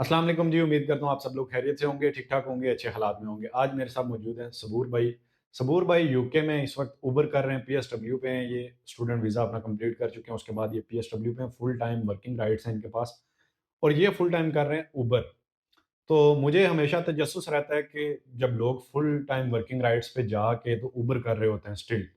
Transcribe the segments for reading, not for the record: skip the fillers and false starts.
अस्सलाम वालेकुम जी, उम्मीद करता हूँ आप सब लोग खैरियत से होंगे, ठीक-ठाक होंगे, अच्छे हालात में होंगे। आज मेरे साथ मौजूद हैं सबूर भाई। सबूर भाई यूके में इस वक़्त उबर कर रहे हैं, पीएसडब्ल्यू पे हैं ये, स्टूडेंट वीज़ा अपना कंप्लीट कर चुके हैं, उसके बाद ये पीएसडब्ल्यू पे हैं, फुल टाइम वर्किंग राइट्स हैं इनके पास और ये फुल टाइम कर रहे हैं उबर। तो मुझे हमेशा तजस्सुस रहता है कि जब लोग फुल टाइम वर्किंग राइट्स पे जाके तो उबर कर रहे होते हैं स्टिल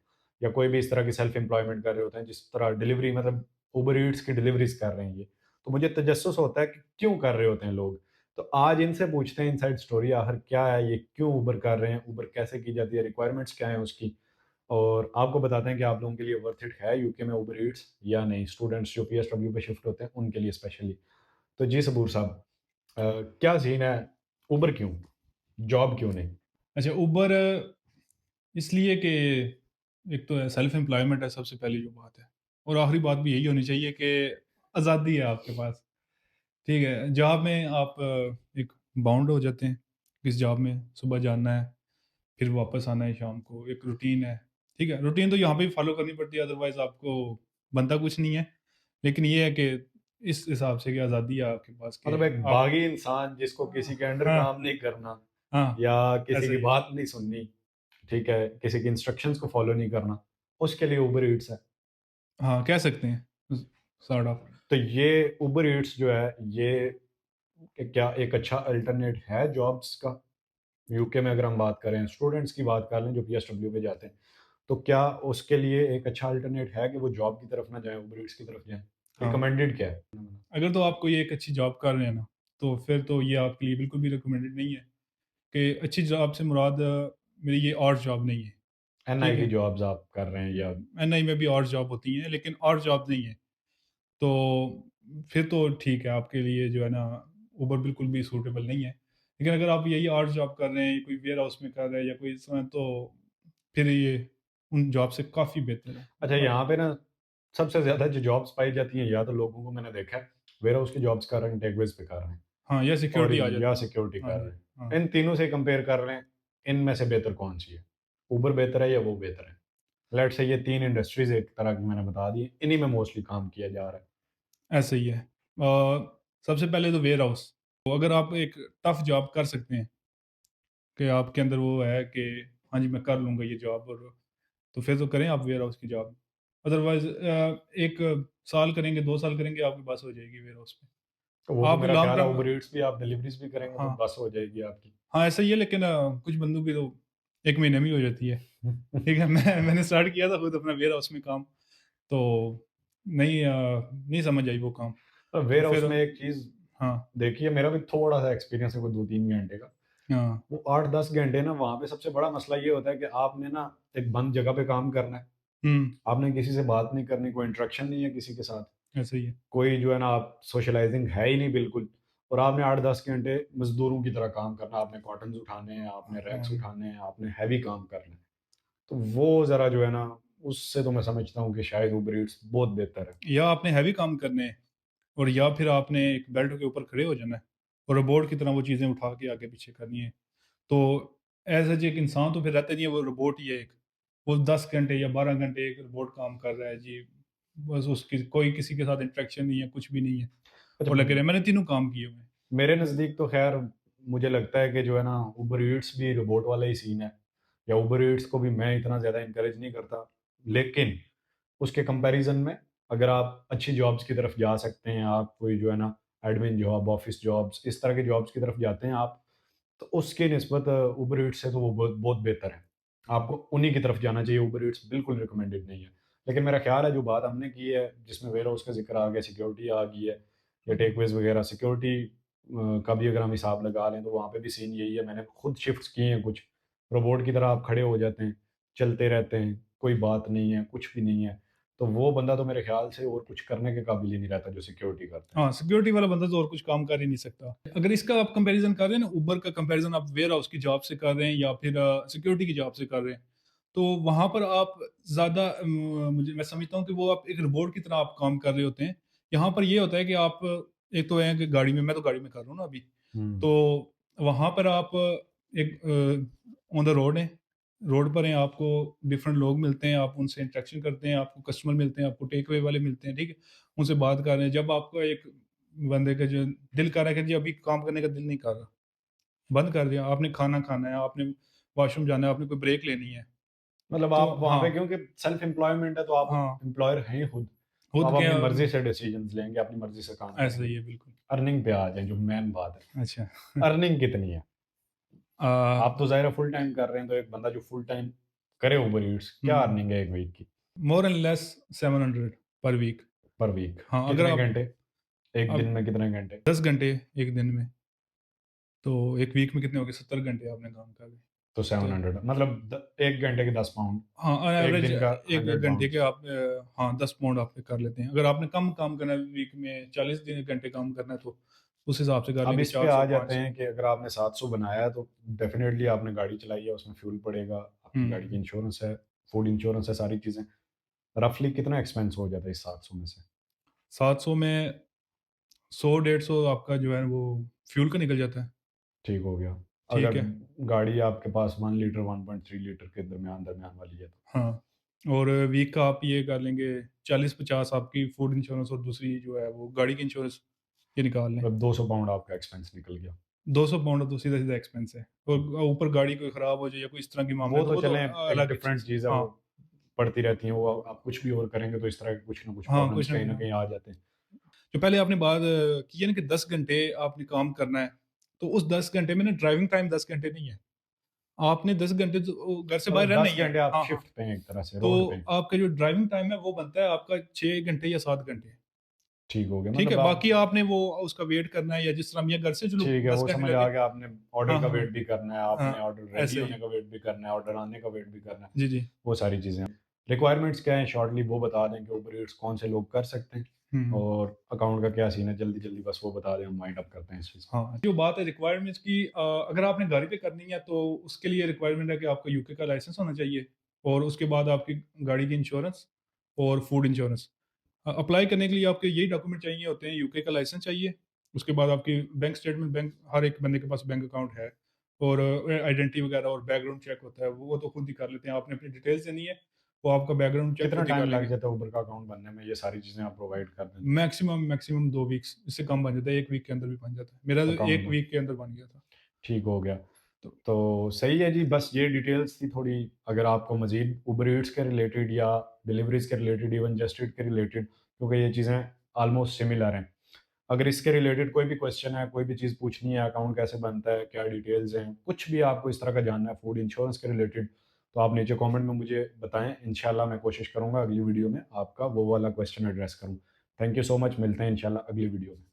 या कोई भी इस तरह की सेल्फ एम्प्लॉयमेंट कर रहे होते हैं, जिस तरह डिलीवरी मतलब उबर ईट्स की डिलीवरीज़ कर रहे हैं ये। तो मुझे तजस्सुस होता है कि क्यों कर रहे होते हैं लोग? तो आज इनसे पूछते हैं इनसाइड स्टोरी आखिर क्या है ये, क्यों उबर कर रहे हैं, उबर कैसे की जाती है, रिक्वायरमेंट्स क्या हैं उसकी? और आपको बताते हैं कि आप लोगों के लिए वर्थ इट है यूके में उबर ईट्स या नहीं? स्टूडेंट्स जो पीएसडब्ल्यू पे शिफ्ट होते हैं उनके लिए स्पेशली। तो जी सबूर साहब, क्या सीन है? उबर क्यों? जॉब क्यों नहीं? अच्छा, उबर इसलिए कि एक तो सेल्फ एम्प्लॉयमेंट है सबसे पहली जो बात है, और आखिरी बात भी यही होनी चाहिए कि आज़ादी है आपके पास। ठीक है, जॉब में आप एक बाउंड हो जाते हैं, किस जॉब में सुबह जाना है, फिर वापस आना है शाम को, एक रूटीन है। ठीक है, रूटीन तो यहाँ पे भी फॉलो करनी पड़ती है, अदरवाइज़ आपको बनता कुछ नहीं है। लेकिन ये है कि इस हिसाब से कि आज़ादी है आपके पास कि मतलब एक आप। बागी इंसान जिसको किसी के अंडर हाँ, काम नहीं करना हाँ, या किसी ऐसा की ही है। बात नहीं सुननी, ठीक है? किसी की इंस्ट्रक्शंस को फॉलो नहीं करना, उसके लिए उबर ईट्स है। हाँ, कह सकते हैं सॉर्ट ऑफ। तो ये उबर ईट्स जो है, ये क्या एक अच्छा अल्टरनेट है जॉब्स का? यूके में अगर हम बात करें, स्टूडेंट्स की बात कर लें जो पीएसडब्ल्यू पे जाते हैं, तो क्या उसके लिए एक अच्छा अल्टरनेट है कि वो जॉब की तरफ ना जाएँ, उबर ईट्स की तरफ जाएँ? हाँ। रिकमेंडेड क्या है? अगर तो आप कोई एक अच्छी जॉब कर रहे हैं ना, तो फिर तो ये आपके लिए बिल्कुल भी रिकमेंडेड नहीं है कि अच्छी जॉब से मुराद मेरी ये और जॉब नहीं है, ठीक एनआईटी है? जॉब्स आप कर रहे हैं या एनआई में भी और जॉब होती हैं, लेकिन और जॉब नहीं है। तो फिर तो ठीक है, आपके लिए जो है ना, उबर बिल्कुल भी सूटेबल नहीं है। लेकिन अगर आप यही और जॉब कर रहे हैं, कोई वेयर हाउस में कर रहे हैं या कोई इसमें, तो फिर ये उन जॉब से काफ़ी बेहतर है। अच्छा, यहाँ पे ना सबसे ज़्यादा जो जॉब्स पाई जाती हैं, या तो लोगों को मैंने देखा है वेयरहाउस की जॉब्स कर रहे हैं, टेकअवेज़ पे कर रहे हैं हाँ, या और सिक्योरिटी आ या जाती है। सिक्योरिटी हाँ कर जी, रहे हाँ। हैं। इन तीनों से कंपेयर कर रहे हैं, इनमें से बेहतर कौन-सी है? उबर बेहतर है या वो बेहतर है? लेट्स से ये 3 इंडस्ट्रीज़ एक तरह की मैंने बता दी, इन्हीं में मोस्टली काम किया जा रहा है। ऐसा ही है। सबसे पहले तो वेयर हाउस। तो अगर आप एक टफ़ जॉब कर सकते हैं कि आपके अंदर वो है कि हाँ जी, मैं कर लूँगा ये जॉब, और तो फिर तो करें आप वेयर हाउस की जॉब। अदरवाइज़ 1 साल करेंगे, 2 साल करेंगे, आपकी बस हो जाएगी वेयर हाउस में। तो वो तो आप मेरा लॉन्ग ख़्याल है टर्म। उबर ईट्स भी आप डिलीवरीज़ भी करेंगे तो हाँ, बस हो जाएगी आपकी। हाँ, ऐसा ही है, लेकिन कुछ बंदों की तो 1 महीने में ही हो जाती है। ठीक है? मैंने स्टार्ट किया था खुद अपना वेयर हाउस में काम, तो नहीं समझ आई वो काम। तो तो वेयरहाउस फिर में एक चीज़ हाँ, देखिए, मेरा भी थोड़ा-सा एक्सपीरियंस है कोई 2-3 घंटे का। हाँ। वो 8-10 घंटे ना वहाँ पे सबसे बड़ा मसला ये होता है कि आपने ना एक बंद जगह पे काम करना है। हुँ, आपने किसी से बात नहीं करनी, कोई इंटरेक्शन नहीं है किसी के साथ। ऐसा ही है। कोई जो है ना आप सोशलाइज़िंग है ही नहीं बिल्कुल और आपने 8-10 घंटे मज़दूरों की तरह काम करना है। आपने कॉटन्स उठाने हैं, आपने रैक्स हाँ। उठाने हैं, आपने हेवी काम करना है। तो वो ज़रा जो है ना, उससे तो मैं समझता हूँ कि शायद उबर ईट्स बहुत बेहतर है। या आपने हैवी काम करने हैं, और या फिर आपने एक बेल्ट के ऊपर खड़े हो जाना है और रोबोट की तरह वो चीज़ें उठा के आगे पीछे करनी है। तो एज़ सच एक इंसान तो फिर रहता नहीं है, वो रोबोट ही है एक। वो 10 घंटे या 12 घंटे एक रोबोट काम कर रहा है जी। बस उसकी कोई किसी के साथ इंटरेक्शन नहीं है, कुछ भी नहीं है, अच्छा, और लगे रहे। मैंने तीनों काम किए हुए हैं। मेरे नज़दीक तो ख़ैर मुझे लगता है कि जो है ना उबर ईट्स भी रोबोट वाला ही सीन है या उबर ईट्स को भी मैं इतना ज़्यादा एनकरेज नहीं करता। लेकिन उसके कंपैरिज़न में अगर आप अच्छी जॉब्स की तरफ जा सकते हैं, आप कोई जो है ना एडमिन जॉब, ऑफ़िस जॉब्स, इस तरह की जॉब्स की तरफ जाते हैं आप, तो उसकी निस्बत उबर ईट्स से तो वो बहुत बहुत बेहतर है। आपको उन्हीं की तरफ जाना चाहिए, उबर ईट्स बिल्कुल रिकमेंडेड नहीं है। लेकिन मेरा ख़्याल है जो बात हमने की है, जिसमें वेयरहाउस का ज़िक्र आ गया, सिक्योरिटी आ गई है या टेकअवेज़ वग़ैरह, सिक्योरिटी का भी अगर हम हिसाब लगा लें, तो वहाँ पे भी सीन यही है। मैंने खुद शिफ्ट्स किए हैं कुछ, रोबोट की तरह आप खड़े हो जाते हैं, चलते रहते हैं, कोई बात नहीं है, कुछ भी नहीं है। तो वो बंदा तो मेरे ख़्याल से और कुछ करने के काबिल ही नहीं रहता जो सिक्योरिटी करता है। हाँ, सिक्योरिटी वाला बंदा तो और कुछ काम कर ही नहीं सकता। अगर इसका आप कंपैरिज़न कर रहे हैं ना, उबर का कंपैरिज़न आप वेयर हाउस की जॉब से कर रहे हैं या फिर सिक्योरिटी की जॉब से कर रहे हैं, तो वहाँ पर आप ज़्यादा मुझे मैं समझता हूँ कि वो आप एक रोबोट की तरह आप काम कर रहे होते हैं। यहाँ पर ये होता है कि आप एक तो है कि गाड़ी में, मैं तो गाड़ी में कर रहा हूँ ना अभी, हुँ। तो वहाँ पर आप एक ऑन द रोड हैं, रोड पर हैं, आपको डिफरेंट लोग मिलते हैं, आप उनसे इंटरेक्शन करते हैं, आपको कस्टमर मिलते हैं, आपको टेक अवे वाले मिलते हैं, ठीक है? उनसे बात कर रहे हैं। जब आपका एक बंदे का जो दिल कर रहा है कि जी अभी काम करने का दिल नहीं कर रहा, बंद कर दिया। आपने खाना खाना है, आपने वॉशरूम जाना है, आपने कोई ब्रेक लेनी है, मतलब तो आप वहाँ पे हाँ, क्योंकि सेल्फ एम्प्लॉयमेंट है तो आप हाँ, एम्प्लॉयर हैं ही खुद, तो खुद आप के अपनी मर्ज़ी से डिसीजंस लेंगे, अपनी मर्ज़ी से काम ऐसा करेंगे। ही है बिल्कुल। अर्निंग पे आ जाएँ जो मेन बात है, अच्छा। अर्निंग कितनी है? अ, आप तो ज़ाहिर है फुल टाइम कर रहे हैं, तो एक बंदा जो फुल टाइम करे उबर ईट्स, क्या हुँ, अर्निंग है 1 वीक की, मोर एंड लेस 700 पर वीक। पर वीक? हाँ, अगर कितने आप घंटे? 1 दिन अब में कितने घंटे? 10 घंटे 1 दिन में, तो 1 वीक में कितने हो गए? 70 घंटे आपने काम कर लिए। तो तो 700 मतलब 1 घंटे के 10 पाउंड, हाँ, ऑन 1 एवरेज दिन का 1 100 घंटे के पाउंड्स। आप हाँ, 10 पाउंड आप पे कर लेते हैं। अगर आपने कम काम करना है वीक में 40 दिन घंटे काम करना है तो उस हिसाब से कर अब लेंगे इस पे आ जाते 400-500। हैं कि अगर आपने 700 बनाया है तो डेफ़िनेटली आपने गाड़ी चलाई है, उसमें फ्यूल पड़ेगा, आपकी गाड़ी की हुँ, इंश्योरेंस है, फूड इंश्योरेंस है, सारी चीज़ें। रफ़ली कितना एक्सपेंस हो जाता है इस 700 में से? 700 में 100 150 आपका जो है वो फ्यूल का निकल जाता है। ठीक हो गया। ठीक अगर है? गाड़ी आपके पास 1 लीटर, 1.3 लीटर के दरमियान-दरमियान वाली है तो। हाँ, और वीक का आप ये कर लेंगे 40-50 आपकी फूड इंश्योरेंस और दूसरी जो है वो गाड़ी की इंश्योरेंस ये निकाल लें। मतलब 200 पाउंड आपका एक्सपेंस निकल गया। 200 पाउंड तो सीधा-सीधा एक्सपेंस है और ऊपर गाड़ी कोई खराब हो जाए या कोई इस तरह की मामला वो है तो तो वो तो चलें एक अलग डिफरेंट चीज़ है। चीज़ है, हाँ, वो पड़ती रहती हैं, वो आप कुछ भी और करेंगे तो इस तरह के कुछ ना कुछ हाँ, प्रॉब्लम्स कुछ ना कहीं कुछ न हाँ। कहीं आ जाते हैं। जो पहले आपने बात की है ना कि 10 घंटे आपने काम करना है, तो उस 10 घंटे में ना ड्राइविंग टाइम 10 घंटे नहीं है। आपने 10 घंटे तो घर से बाहर मतलब रहना 10 ही है। घंटे आप हाँ, हाँ। शिफ्ट पे हैं एक तरह से, तो रोड पे। आपका जो ड्राइविंग टाइम है वो बनता है आपका 6 घंटे या 7 घंटे। ठीक हो गया, ठीक है? मतलब आप बाकी आपने वो उसका वेट करना है या जिस तरह मियाँ घर से चलो ठीक है, 10 वो घंटे समझ लगे। आ गया, आपने ऑर्डर हाँ, का हाँ। वेट भी करना है, आपने हाँ, ऑर्डर रेडी ऐसे ही होने है। का वेट भी करना है, ऑर्डर आने का वेट भी करना है, जी, जी। वो सारी चीज़ें हैं। रिक्वायरमेंट्स क्या हैं शॉर्टली वो बता दें कि ऊबर ईट्स कौन से लोग कर सकते हैं हुँ, हुँ। और अकाउंट का क्या सीन है, जल्दी-जल्दी बस वो बता दें, हम वाइंड अप करते हैं इस चीज़ को। हाँ, जो बात है रिक्वायरमेंट्स की अगर आपने गाड़ी पे करनी है तो उसके लिए रिक्वायरमेंट है कि आपका यूके का लाइसेंस होना चाहिए और उसके बाद आपकी गाड़ी की इंश्योरेंस और फूड इंश्योरेंस। अप्लाई करने के लिए आपके यही डॉक्यूमेंट चाहिए होते हैं, यूके का लाइसेंस चाहिए, उसके बाद आपकी बैंक स्टेटमेंट, बैंक हर एक बंदे के पास बैंक अकाउंट है और आइडेंटिटी वगैरह और बैकग्राउंड चेक होता है, वो तो खुद ही कर लेते हैं। आपने अपनी डिटेल्स देनी है, वो आपका बैकग्राउंड चेक कितना खुद ही टाइम कर लग लेंगे। जाता है ऊबर का अकाउंट बनने में? ये सारी चीज़ें आप प्रोवाइड कर दें तो मैक्सिमम 2 वीक्स, इससे कम बन जाता है, 1 वीक के अंदर भी बन जाता है। मेरा तो अकाउंट 1 बन वीक के अंदर बन गया था। ठीक हो गया। तो तो सही है जी, बस ये डिटेल्स थी थोड़ी। अगर आपको मज़ीद उबर ईट्स के रिलेटेड या डिलीवरीज़ के रिलेटेड, इवन जस्ट ईट के रिलेटेड, क्योंकि ये चीज़ें ऑलमोस्ट सिमिलर हैं। अगर इसके रिलेटेड कोई भी क्वेश्चन है, कोई भी चीज़ पूछनी है, अकाउंट कैसे बनता है, क्या डिटेल्स हैं, कुछ भी आपको इस तरह का जानना है फूड इंश्योरेंस के रिलेटेड, तो आप नीचे कमेंट में मुझे बताएँ। इंशाल्लाह मैं कोशिश करूँगा अगली वीडियो में आपका वो वाला क्वेश्चन एड्रेस करूँ। थैंक यू सो मच, मिलते हैं इंशाल्लाह अगली वीडियो में।